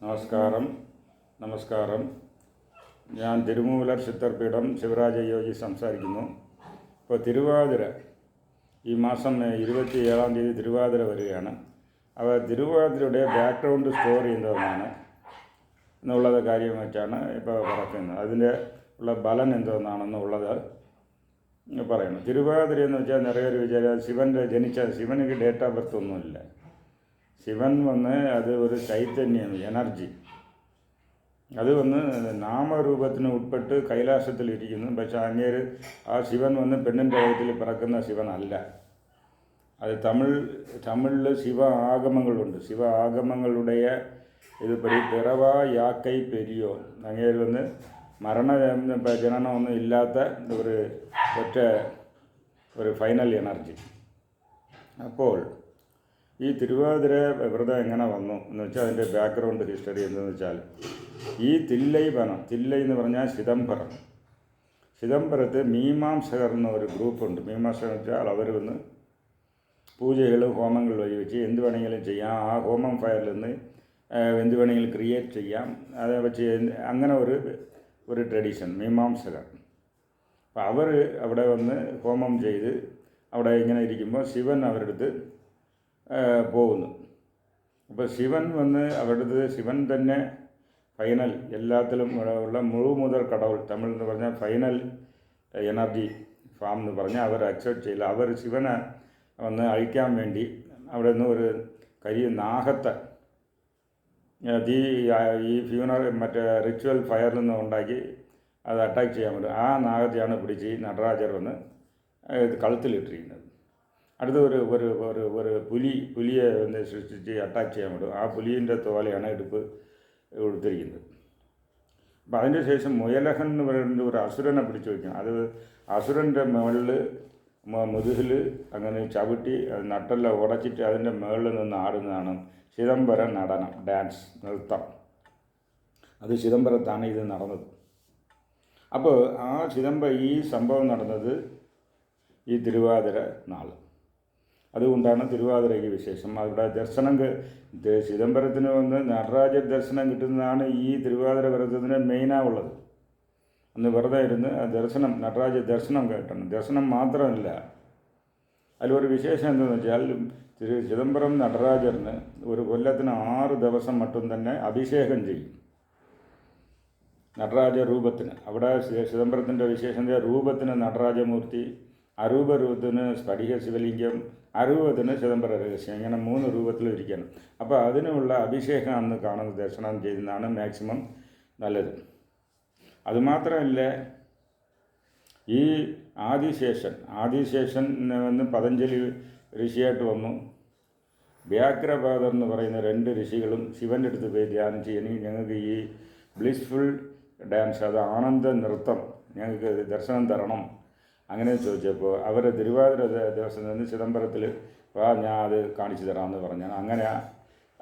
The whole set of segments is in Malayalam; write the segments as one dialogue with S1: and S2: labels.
S1: നമസ്കാരം. നമസ്കാരം. ഞാൻ തിരുമൂലർ ചിത്തർപീഠം ശിവരാജ യോഗി സംസാരിക്കുന്നു. ഇപ്പോൾ തിരുവാതിര ഈ മാസം 27-ാം തീയതി തിരുവാതിര വരികയാണ്. അപ്പോൾ തിരുവാതിരയുടെ ബാക്ക്ഗ്രൗണ്ട് സ്റ്റോറി എന്തോന്നാണ് എന്നുള്ളത് കാര്യം വെച്ചാണ് ഇപ്പോൾ പറയുന്നത്. അതിൻ്റെ ഉള്ള ബലൻ എന്തോന്നാണെന്നുള്ളത് പറയണം. തിരുവാതിര എന്ന് വെച്ചാൽ നിറയെ വിചാരം ശിവന് ഡേറ്റ് ഓഫ് ബർത്ത് ഒന്നുമില്ല. ശിവൻ അത് ഒരു ചൈതന്യം, എനർജി. അത് നാമരൂപത്തിന് ഉൾപ്പെട്ട് കൈലാസത്തിലിരിക്കുന്നു. പക്ഷെ അങ്ങേര് ആ ശിവൻ പെണ്ണിൻ്റെ വയറ്റിൽ പിറക്കുന്ന ശിവനല്ല. അത് തമിഴിൽ ശിവ ആഗമങ്ങളുണ്ട്. ശിവ ആഗമങ്ങളുടെ ഇതുപടി പിറവാ യാക്കൈ പെരിയോ. അങ്ങേര് ജനനമൊന്നും ഇല്ലാത്ത ഒരു ഫൈനൽ എനർജി. അപ്പോൾ ഈ തിരുവാതിര വ്രതം എങ്ങനെ വന്നു എന്ന് വെച്ചാൽ അതിൻ്റെ ബാക്ക്ഗ്രൗണ്ട് ഹിസ്റ്ററി എന്തെന്ന് വെച്ചാൽ, ഈ തില്ലൈ എന്ന് പറഞ്ഞാൽ ചിദംബരത്ത് മീമാംസകർ എന്ന ഒരു ഗ്രൂപ്പുണ്ട്. മീമാംസകർ വെച്ചാൽ അവർ പൂജകളും ഹോമങ്ങൾ വഴി വെച്ച് എന്ത് വേണമെങ്കിലും ചെയ്യാം. ആ ഹോമം ഫയറിൽ നിന്ന് എന്ത് വേണമെങ്കിലും ക്രിയേറ്റ് ചെയ്യാം. അതേ വെച്ച് അങ്ങനെ ഒരു ട്രഡീഷൻ മീമാംസകർ. അപ്പോൾ അവർ അവിടെ ഹോമം ചെയ്ത് അവിടെ ഇങ്ങനെ ഇരിക്കുമ്പോൾ ശിവൻ അവരുടെ അടുത്ത് പോകുന്നു. അപ്പോൾ ശിവൻ ശിവൻ തന്നെ ഫൈനൽ എല്ലാത്തിലും ഉള്ള മുഴുമുതൽ കടവുൾ, തമിഴ് എന്ന് പറഞ്ഞാൽ ഫൈനൽ എനർജി ഫാം എന്ന് പറഞ്ഞാൽ അവർ അക്സെപ്റ്റ് ചെയ്യില്ല. അവർ ശിവനെ അഴിക്കാൻ വേണ്ടി അവിടെ നിന്ന് ഒരു നാഗത്തെ ഈ റിച്വൽ ഫയറിൽ നിന്ന് ഉണ്ടാക്കി അത് അറ്റാക്ക് ചെയ്യാൻ പറ്റും. ആ നാഗത്തെയാണ് പിടിച്ച് നടരാജർ കഴുത്തിലിട്ടിരിക്കുന്നത്. അടുത്ത ഒരു പുലിയെ സൃഷ്ടിച്ച് അറ്റാക്ക് ചെയ്യാൻ പറ്റും. ആ പുലിൻ്റെ തോലയാണ് എടുപ്പ് കൊടുത്തിരിക്കുന്നത്. അപ്പം അതിൻ്റെ ശേഷം മുയലഹൻ എന്ന് പറയുന്ന ഒരു അസുരനെ പിടിച്ചു വയ്ക്കണം. അത് അസുരൻ്റെ മുകളിൽ മുതുകിൽ അങ്ങനെ ചവിട്ടി നട്ടെല്ലാം ഉടച്ചിട്ട് അതിൻ്റെ മുകളിൽ നിന്ന് ആടുന്നതാണ് ചിദംബര നടനം, ഡാൻസ്, നൃത്തം. അത് ചിദംബരത്താണ് ഇത് നടന്നത്. അപ്പോൾ ഈ സംഭവം നടന്നത് ഈ തിരുവാതിര നാൾ. അതുകൊണ്ടാണ് തിരുവാതിരയ്ക്ക് വിശേഷം. അവിടെ ചിദംബരത്തിന് നടരാജ ദർശനം കിട്ടുന്നതാണ് ഈ തിരുവാതിര വ്രതത്തിന് മെയിനാവുള്ളത്. അന്ന് വെറുതെ ഇരുന്ന് നടരാജ ദർശനം കേട്ടണം. ദർശനം മാത്രമല്ല, അതിലൊരു വിശേഷം എന്താണെന്ന് വെച്ചാൽ, ചിദംബരം നടരാജറിന് ഒരു കൊല്ലത്തിന് 6 ദിവസം മറ്റും തന്നെ അഭിഷേകം ചെയ്യും നടരാജ രൂപത്തിന്. അവിടെ ചിദംബരത്തിൻ്റെ വിശേഷം രൂപത്തിന് നടരാജമൂർത്തി, അരൂപ രൂപത്തിന് സ്ഫടിക ശിവലിംഗം, അരൂപത്തിന് ചിദംബര രഹസ്യം, ഇങ്ങനെ 3 രൂപത്തിലും ഇരിക്കണം. അപ്പോൾ അതിനുള്ള അഭിഷേകം അന്ന് കാണുന്നത് ദർശനം ചെയ്യുന്നതാണ് മാക്സിമം നല്ലത്. അതുമാത്രമല്ല, ഈ ആദിശേഷൻ പതഞ്ജലി ഋഷിയായിട്ട് വന്നു. വ്യാഘ്രപാദർ എന്ന് പറയുന്ന 2 ഋഷികളും ശിവൻ്റെ അടുത്ത് പോയി ധ്യാനിച്ച് ഞങ്ങൾക്ക് ഈ ബ്ലിസ്ഫുൾ ഡാൻസ്, അത് ആനന്ദ നൃത്തം ഞങ്ങൾക്ക് ദർശനം തരണം അങ്ങനെ ചോദിച്ചപ്പോൾ അവർ തിരുവാതിര ദിവസം നിന്ന് ചിദംബരത്തിൽ ഞാൻ അത് കാണിച്ചു തരാമെന്ന് പറഞ്ഞാൽ അങ്ങനെ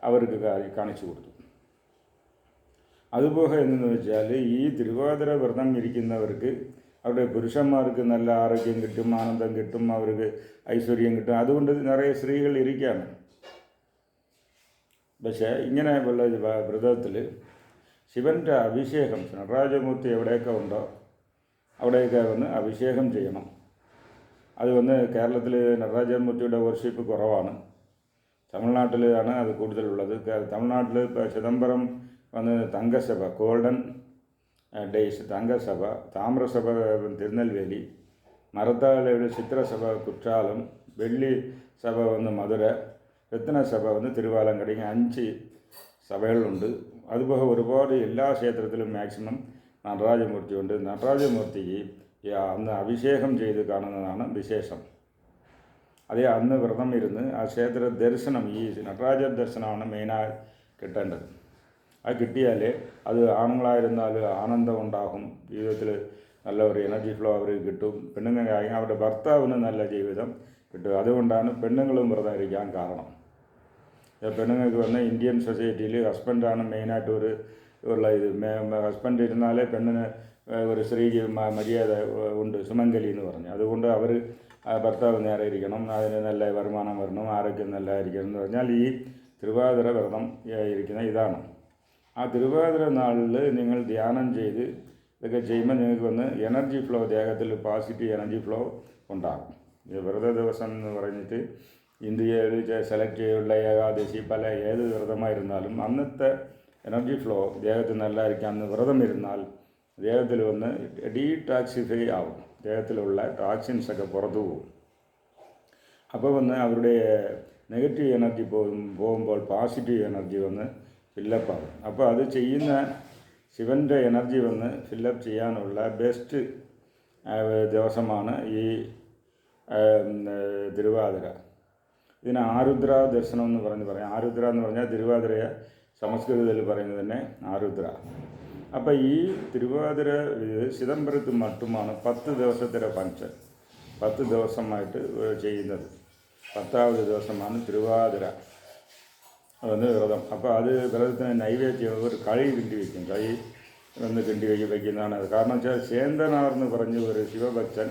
S1: അവർക്ക് കാണിച്ചു കൊടുത്തു. അതുപോലെ എന്ന് വെച്ചാൽ, ഈ തിരുവാതിര വ്രതം ഇരിക്കുന്നവർക്ക് അവരുടെ പുരുഷന്മാർക്ക് നല്ല ആരോഗ്യം കിട്ടും, ആനന്ദം കിട്ടും, അവർക്ക് ഐശ്വര്യം കിട്ടും. അതുകൊണ്ട് നിറയെ സ്ത്രീകൾ ഇരിക്കുകയാണ്. പക്ഷേ ഇങ്ങനെയുള്ള വ്രതത്തിൽ ശിവൻ്റെ അഭിഷേകം നടരാജമൂർത്തി എവിടെയൊക്കെ ഉണ്ടോ അവിടെയൊക്കെ അഭിഷേകം ചെയ്യണം. അത് കേരളത്തിൽ നടരാജമൂർത്തിയുടെ വർഷിപ്പ് കുറവാണ്. തമിഴ്നാട്ടിലാണ് അത് കൂടുതലുള്ളത്. തമിഴ്നാട്ടിൽ ഇപ്പോൾ ചിദംബരം തങ്കസഭ, ഗോൾഡൻ ഡേയ്സ് തങ്കസഭ, താമ്രസഭ തിരുനെൽവേലി, മരത്താളയുടെ ചിത്രസഭ കുற்றாலம், വെള്ളി സഭ മധുര, രത്നസഭ തിരുവാലങ്കടി, 5 സഭകളുണ്ട്. അതുപോലെ ഒരുപാട് എല്ലാ ക്ഷേത്രത്തിലും മാക്സിമം നടരാജമൂർത്തിയുണ്ട്. നടരാജമൂർത്തിക്ക് അന്ന് അഭിഷേകം ചെയ്ത് കാണുന്നതാണ് വിശേഷം. അന്ന് വ്രതം ഇരുന്ന് ആ ക്ഷേത്ര ദർശനം, ഈ നടരാജ ദർശനമാണ് മെയിനായി കിട്ടേണ്ടത്. അത് കിട്ടിയാൽ അത് ആണുങ്ങളായിരുന്നാൽ ആനന്ദം ഉണ്ടാകും, ജീവിതത്തിൽ നല്ല ഒരു എനർജി ഫ്ലോ അവർക്ക് കിട്ടും. പെണ്ണുങ്ങളായി അവരുടെ ഭർത്താവിന് നല്ല ജീവിതം കിട്ടും. അതുകൊണ്ടാണ് പെണ്ണുങ്ങളും വ്രതം ഇരിക്കാൻ കാരണം. പെണ്ണുങ്ങൾക്ക് ഇന്ത്യൻ സൊസൈറ്റിയിൽ ഹസ്ബൻഡാണ് മെയിനായിട്ട് ഹസ്ബൻഡ് ഇരുന്നാലേ പെണ്ണിന് ഒരു സ്ത്രീക്ക് മര്യാദ ഉണ്ട്, സുമംഗലി എന്ന് പറഞ്ഞു. അതുകൊണ്ട് അവർ ഭർത്താവ് നേരെ ഇരിക്കണം, അതിന് നല്ല വരുമാനം വരണം, ആരോഗ്യം നല്ലതായിരിക്കണം എന്ന് പറഞ്ഞാൽ ഈ തിരുവാതിര വ്രതം ഇരിക്കുന്ന ഇതാണ്. ആ തിരുവാതിര നാളിൽ നിങ്ങൾ ധ്യാനം ചെയ്ത് ഇതൊക്കെ ചെയ്യുമ്പോൾ നിങ്ങൾക്ക് വന്ന് എനർജി ഫ്ലോ, ദേഹത്തിൽ പോസിറ്റീവ് എനർജി ഫ്ലോ ഉണ്ടാകും. ഇത് വ്രത ദിവസം എന്ന് പറഞ്ഞിട്ട് ഇന്ത്യയിൽ സെലക്ട് ചെയ്തുള്ള ഏകാദശി പല ഏത് വ്രതമായിരുന്നാലും അന്നത്തെ എനർജി ഫ്ലോ ദേഹത്തിൽ നല്ലതായിരിക്കും. അന്ന് വ്രതം ഇരുന്നാൽ ദേഹത്തിൽ വന്ന് ഡീടാക്സിഫൈ ആവും, ദേഹത്തിലുള്ള ടോക്സിൻസൊക്കെ പുറത്തു പോകും. അപ്പോൾ വന്ന് അവരുടെ നെഗറ്റീവ് എനർജി പോകുമ്പോൾ പോസിറ്റീവ് എനർജി വന്ന് ഫില്ലപ്പാകും. അപ്പോൾ അത് ചെയ്യുന്ന ശിവൻ്റെ എനർജി വന്ന് ഫില്ലപ്പ് ചെയ്യാനുള്ള ബെസ്റ്റ് ദിവസമാണ് ഈ തിരുവാതിര. ഇതിന് ആരുദ്ര ദർശനം എന്ന് പറയും. ആരുദ്ര എന്ന് പറഞ്ഞാൽ തിരുവാതിരയെ സംസ്കൃതത്തിൽ പറയുന്നത് തന്നെ ആരുദ്ര. അപ്പോൾ ഈ തിരുവാതിര ചിദംബരത്ത് മട്ടുമാണ് 10 ദിവസത്തിൻ്റെ ഫങ്ഷൻ, 10 ദിവസമായിട്ട് ചെയ്യുന്നത്. 10ാമത് ദിവസമാണ് തിരുവാതിര വന്ന് വ്രതം. അപ്പോൾ അത് വ്രതത്തിന് നൈവേദ്യം ഒരു കളി കിണ്ടി വയ്ക്കും, കളി വന്ന് കിണ്ടി വയ്ക്കുന്നതാണ് അത്. കാരണം വെച്ചാൽ ശേന്തനാർ എന്ന് പറഞ്ഞ ഒരു ശിവഭക്തൻ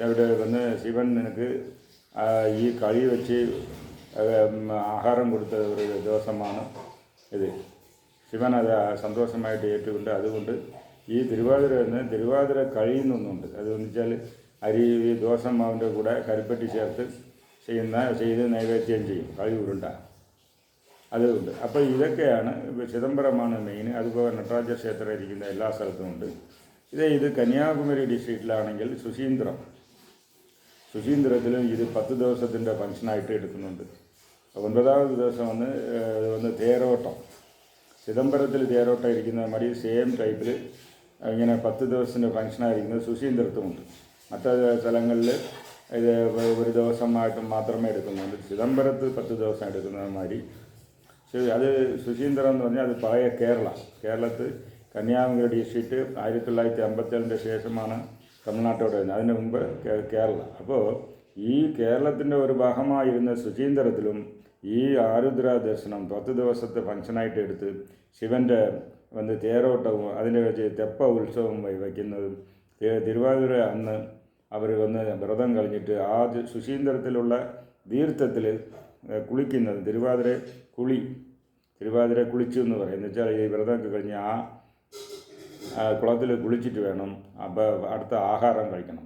S1: അവിടെ വന്ന് ശിവൻ നിനക്ക് ഈ കളി വെച്ച് ആഹാരം കൊടുത്ത ഒരു ദിവസമാണ് ഇത്. ശിവൻ അത് സന്തോഷമായിട്ട് ഏറ്റുകൊണ്ട് അതുകൊണ്ട് ഈ തിരുവാതിര എന്ന് തിരുവാതിര കഴിയുന്നൊന്നുണ്ട്. അതെന്ന് വെച്ചാൽ അരി ദോശമാവിൻ്റെ കൂടെ കരിപ്പറ്റി ചേർത്ത് ചെയ്ത് നൈവേദ്യം ചെയ്യും, കളി ഉരുണ്ട അതുകൊണ്ട്. അപ്പോൾ ഇതൊക്കെയാണ് ചിദംബരമാണ് മെയിൻ. അതുപോലെ നടരാജ ക്ഷേത്രം ഇരിക്കുന്ന എല്ലാ സ്ഥലത്തും ഉണ്ട്. ഇത് കന്യാകുമാരി ഡിസ്ട്രിക്റ്റിലാണെങ്കിൽ സുശീന്ദ്രത്തിലും ഇത് 10 ദിവസത്തിൻ്റെ ഫങ്ഷനായിട്ട് എടുക്കുന്നുണ്ട്. 9ാമത് ദിവസം വന്ന് തേരോട്ടം, ചിദംബരത്തിൽ തേരോട്ടം ഇരിക്കുന്ന മടി സെയിം ടൈപ്പിൽ ഇങ്ങനെ 10 ദിവസത്തിൻ്റെ ഫങ്ഷനായിരിക്കുന്നത് സുശീന്ദ്രത്തുമുണ്ട്. മറ്റു സ്ഥലങ്ങളിൽ ഇത് ഒരു ദിവസമായിട്ട് മാത്രമേ എടുക്കുന്നുണ്ട്. ചിദംബരത്ത് 10 ദിവസം എടുക്കുന്നത് മാതിരി അത് സുശീന്ദ്രം എന്ന് പറഞ്ഞാൽ അത് പഴയ കേരളത്തിൽ കന്യാകുമാരി ഡിസ്ട്രിക്റ്റ് 1957 ശേഷമാണ് തമിഴ്നാട്ടോട് വരുന്നത്. അതിന് മുമ്പ് കേരള. അപ്പോൾ ഈ കേരളത്തിൻ്റെ ഒരു ഭാഗമായിരുന്ന സുശീന്ദ്രത്തിലും ഈ ആരുദ്ര ദർശനം 10 ദിവസത്തെ ഫങ്ഷനായിട്ട് എടുത്ത് ശിവൻ്റെ വന്ന് തേരോട്ടവും അതിൻ്റെ വെച്ച് തെപ്പ ഉത്സവം വയ്ക്കുന്നതും തിരുവാതിര അന്ന് അവർ വന്ന് വ്രതം കഴിഞ്ഞിട്ട് ആ സുശീന്ദ്രത്തിലുള്ള തീർത്ഥത്തിൽ കുളിക്കുന്നത് തിരുവാതിര കുളിച്ചു എന്ന് പറയും. എന്ന് വെച്ചാൽ ഈ വ്രതമൊക്കെ കഴിഞ്ഞ് ആ കുളത്തിൽ കുളിച്ചിട്ട് വേണം അപ്പോൾ അടുത്ത ആഹാരം കഴിക്കണം.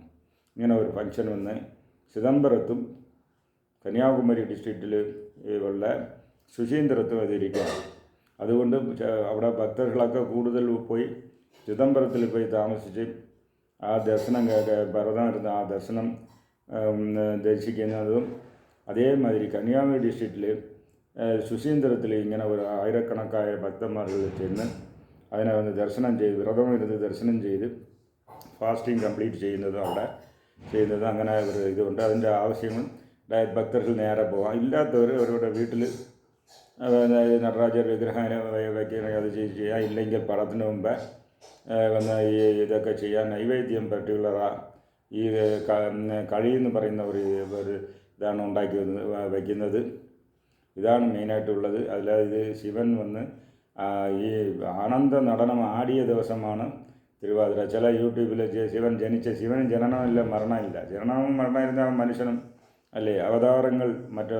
S1: ഇങ്ങനെ ഒരു ഫങ്ഷൻ വന്ന് ചിദംബരത്തും കന്യാകുമാരി ഡിസ്ട്രിക്റ്റിൽ ഉള്ള സുശീന്ദ്രത്തും അതിരിക്കുകയാണ്. അതുകൊണ്ട് അവിടെ ഭക്തர்களൊക്കെ കൂടുതൽ പോയി ചിദംബരത്തിൽ പോയി താമസിച്ച് ആ ദർശനം വ്രതം ഇരുന്ന് ആ ദർശനം ദർശിക്കുന്നതും. അതേമാതിരി കന്യാകുമാരി ഡിസ്ട്രിക്റ്റിൽ സുശീന്ദ്രത്തിൽ ഇങ്ങനെ ഒരു ആയിരക്കണക്കായ ഭക്തന്മാர்கள் ചെന്ന് അതിനെ വന്ന് ദർശനം ചെയ്ത് വ്രതം ഇരുന്ന് ദർശനം ചെയ്ത് ഫാസ്റ്റിംഗ് കംപ്ലീറ്റ് ചെയ്യുന്നതും അവിടെ ചെയ്യുന്നത്. അങ്ങനെ ഒരു ഇതുകൊണ്ട് അതിൻ്റെ ആവശ്യങ്ങൾ ഭക്തർക്ക് നേരെ പോകാം. ഇല്ലാത്തവർ അവരുടെ വീട്ടിൽ നടരാജർ വിഗ്രഹം വയ്ക്കുകയാണെങ്കിൽ അത് ചെയ്യാം. ഇല്ലെങ്കിൽ പടത്തിന് മുമ്പ് വന്ന് ഈ ഇതൊക്കെ ചെയ്യാൻ നൈവേദ്യം പർട്ടിക്കുലറാണ് ഈ കളി എന്ന് പറയുന്ന ഒരു ഇതാണ് ഉണ്ടാക്കി വയ്ക്കുന്നത്. ഇതാണ് മെയിനായിട്ടുള്ളത്. അല്ലാതെ ഇത് ശിവൻ വന്ന് ഈ ആനന്ദ നടനം ആടിയ ദിവസമാണ് തിരുവാതിര. ചില യൂട്യൂബിൽ ശിവന് ജനനമില്ല മരണമില്ല. ജനനവും മരണമില്ല മനുഷ്യനും അല്ലേ. അവതാരങ്ങൾ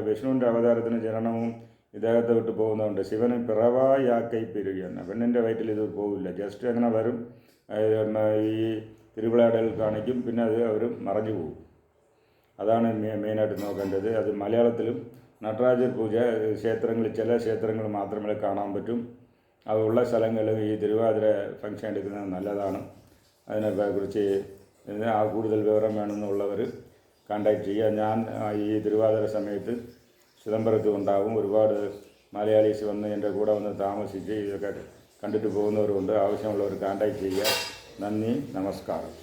S1: വിഷ്ണുവിൻ്റെ അവതാരത്തിന് ജനനവും ഇദ്ദേഹത്തെ വിട്ട് പോകുന്നതുകൊണ്ട് ശിവന് പിറവായാക്കൈ പെരുകയാണ്. പെണ്ണിൻ്റെ വയറ്റിൽ ഇത് പോവില്ല, ജസ്റ്റ് അങ്ങനെ വരും, ഈ തിരുവിളാടൽ കാണിക്കും, പിന്നെ അത് അവർ മറഞ്ഞു പോകും. അതാണ് മെയിനായിട്ട് നോക്കേണ്ടത്. അത് മലയാളത്തിലും നടരാജ പൂജ ചില ക്ഷേത്രങ്ങൾ മാത്രമേ കാണാൻ പറ്റും. അതുള്ള സ്ഥലങ്ങളിൽ ഈ തിരുവാതിര ഫങ്ഷൻ എടുക്കുന്നത് നല്ലതാണ്. അതിനെക്കുറിച്ച് കൂടുതൽ വിവരം വേണമെന്നുള്ളവർ കോൺടാക്ട് ചെയ്യുക. ഞാൻ ഈ തിരുവാതിര സമയത്ത് ചിദംബരത്തും ഉണ്ടാവും. ഒരുപാട് മലയാളീസ് വന്ന് എൻ്റെ കൂടെ വന്ന് താമസിച്ച് ഇതൊക്കെ കണ്ടിട്ട് പോകുന്നവരുണ്ട്. ആവശ്യമുള്ളവർ കോൺടാക്ട് ചെയ്യുക. നന്ദി, നമസ്കാരം.